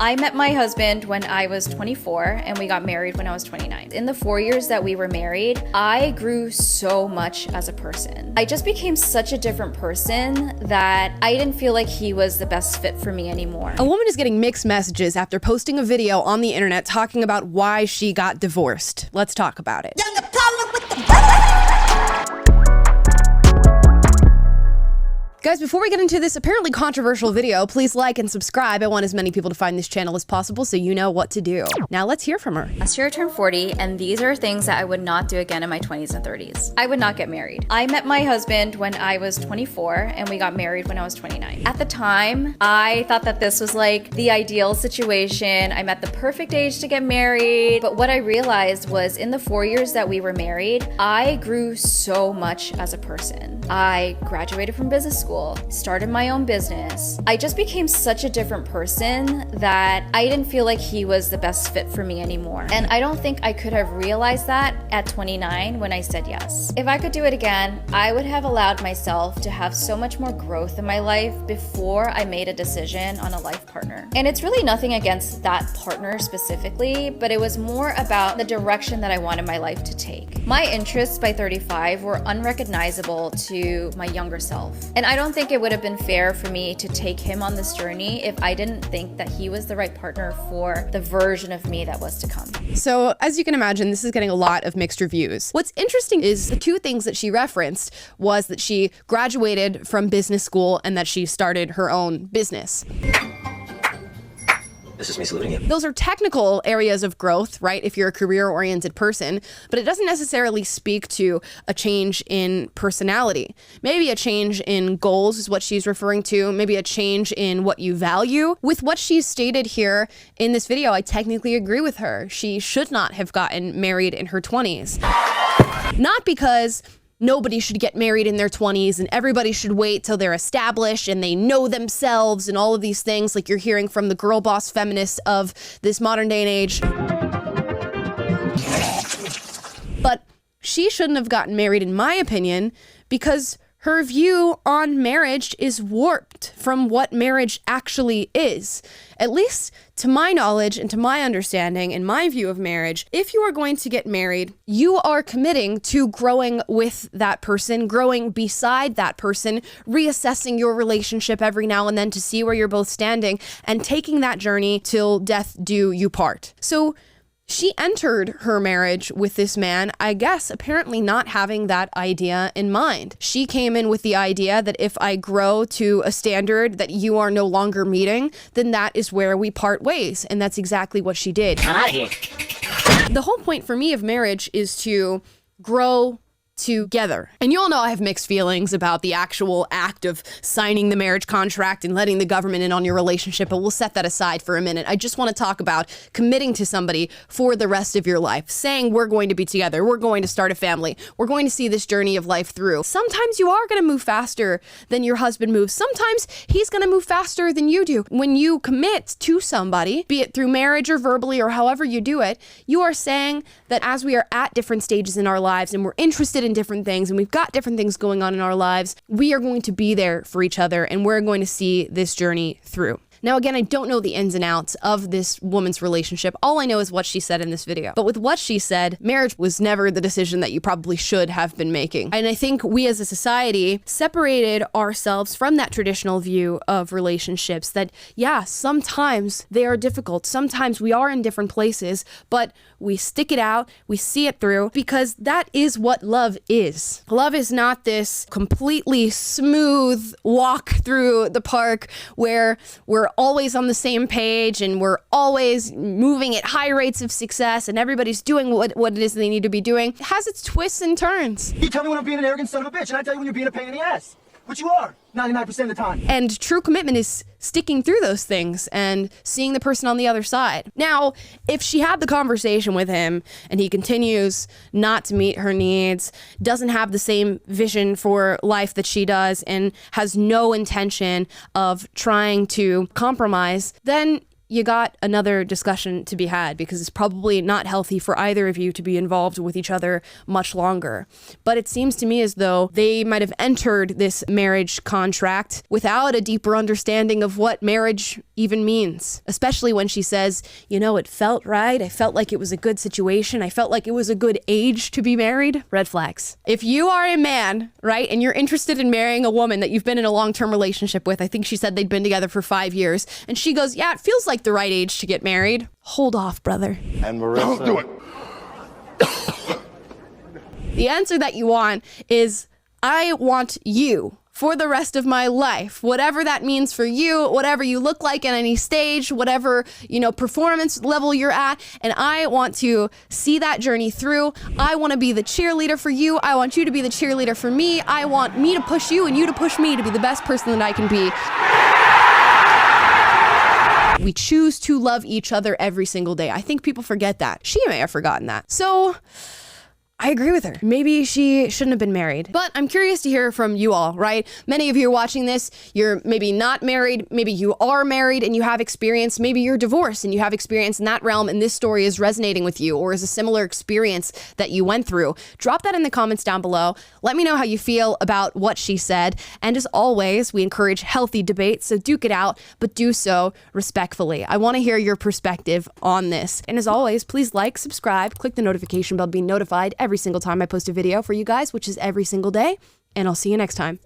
I met my husband when I was 24 and we got married when I was 29. In the 4 years that we were married, I grew so much as a person. I just became such a different person that I didn't feel like he was the best fit for me anymore. A woman is getting mixed messages after posting a video on the internet talking about why she got divorced. Let's talk about it. Guys, before we get into this apparently controversial video, please like and subscribe. I want as many people to find this channel as possible so you know what to do. Now let's hear from her. Last year I turned 40, and these are things that I would not do again in my 20s and 30s. I would not get married. I met my husband when I was 24 and we got married when I was 29. At the time, I thought that this was like the ideal situation. I'm at the perfect age to get married. But what I realized was in the 4 years that we were married, I grew so much as a person. I graduated from business school, started my own business. I just became such a different person that I didn't feel like he was the best fit for me anymore. And I don't think I could have realized that at 29 when I said yes. If I could do it again, I would have allowed myself to have so much more growth in my life before I made a decision on a life partner. And it's really nothing against that partner specifically, but it was more about the direction that I wanted my life to take. My interests by 35 were unrecognizable to my younger self. And I don't think it would have been fair for me to take him on this journey if I didn't think that he was the right partner for the version of me that was to come. So as you can imagine, this is getting a lot of mixed reviews. What's interesting is the two things that she referenced was that she graduated from business school and that she started her own business. This is me saluting you. Those are technical areas of growth, right? If you're a career-oriented person, but it doesn't necessarily speak to a change in personality. Maybe a change in goals is what she's referring to. Maybe a change in what you value. With what she's stated here in this video, I technically agree with her. She should not have gotten married in her 20s. Not because nobody should get married in their 20s and everybody should wait till they're established and they know themselves and all of these things like you're hearing from the girl boss feminists of this modern day and age. But she shouldn't have gotten married, in my opinion, because her view on marriage is warped from what marriage actually is. At least to my knowledge and to my understanding and my view of marriage, if you are going to get married, you are committing to growing with that person, growing beside that person, reassessing your relationship every now and then to see where you're both standing, and taking that journey till death do you part. So she entered her marriage with this man, I guess, apparently not having that idea in mind. She came in with the idea that if I grow to a standard that you are no longer meeting, then that is where we part ways. And that's exactly what she did. The whole point for me of marriage is to grow together. And you all know I have mixed feelings about the actual act of signing the marriage contract and letting the government in on your relationship, but we'll set that aside for a minute. I just want to talk about committing to somebody for the rest of your life, saying we're going to be together, we're going to start a family, we're going to see this journey of life through. Sometimes you are going to move faster than your husband moves. Sometimes he's going to move faster than you do. When you commit to somebody, be it through marriage or verbally or however you do it, you are saying that as we are at different stages in our lives and we're interested in different things and we've got different things going on in our lives, we are going to be there for each other and we're going to see this journey through. Now, again, I don't know the ins and outs of this woman's relationship. All I know is what she said in this video. But with what she said, marriage was never the decision that you probably should have been making. And I think we as a society separated ourselves from that traditional view of relationships that, yeah, sometimes they are difficult. Sometimes we are in different places, but we stick it out, we see it through, because that is what love is. Love is not this completely smooth walk through the park where we're always on the same page and we're always moving at high rates of success and everybody's doing what it is they need to be doing. It has its twists and turns. You tell me when I'm being an arrogant son of a bitch, and I tell you when you're being a pain in the ass. Which you are, 99% of the time. And true commitment is sticking through those things and seeing the person on the other side. Now, if she had the conversation with him and he continues not to meet her needs, doesn't have the same vision for life that she does, and has no intention of trying to compromise, then you got another discussion to be had, because it's probably not healthy for either of you to be involved with each other much longer. But it seems to me as though they might have entered this marriage contract without a deeper understanding of what marriage even means, especially when she says, you know, it felt right. I felt like it was a good situation. I felt like it was a good age to be married. Red flags. If you are a man, right, and you're interested in marrying a woman that you've been in a long-term relationship with, I think she said they'd been together for 5 years, and she goes, yeah, it feels like the right age to get married. Hold off, brother. And Marissa. Don't do it. The answer that you want is, I want you for the rest of my life, whatever that means for you, whatever you look like at any stage, whatever, you know, performance level you're at. And I want to see that journey through. I want to be the cheerleader for you. I want you to be the cheerleader for me. I want me to push you and you to push me to be the best person that I can be. We choose to love each other every single day. I think people forget that. She may have forgotten that. So I agree with her. Maybe she shouldn't have been married. But I'm curious to hear from you all, right? Many of you are watching this. You're maybe not married. Maybe you are married and you have experience. Maybe you're divorced and you have experience in that realm, and this story is resonating with you, or is a similar experience that you went through. Drop that in the comments down below. Let me know how you feel about what she said. And as always, we encourage healthy debate, so duke it out, but do so respectfully. I want to hear your perspective on this. And as always, please like, subscribe, click the notification bell to be notified every single time I post a video for you guys, which is every single day, and I'll see you next time.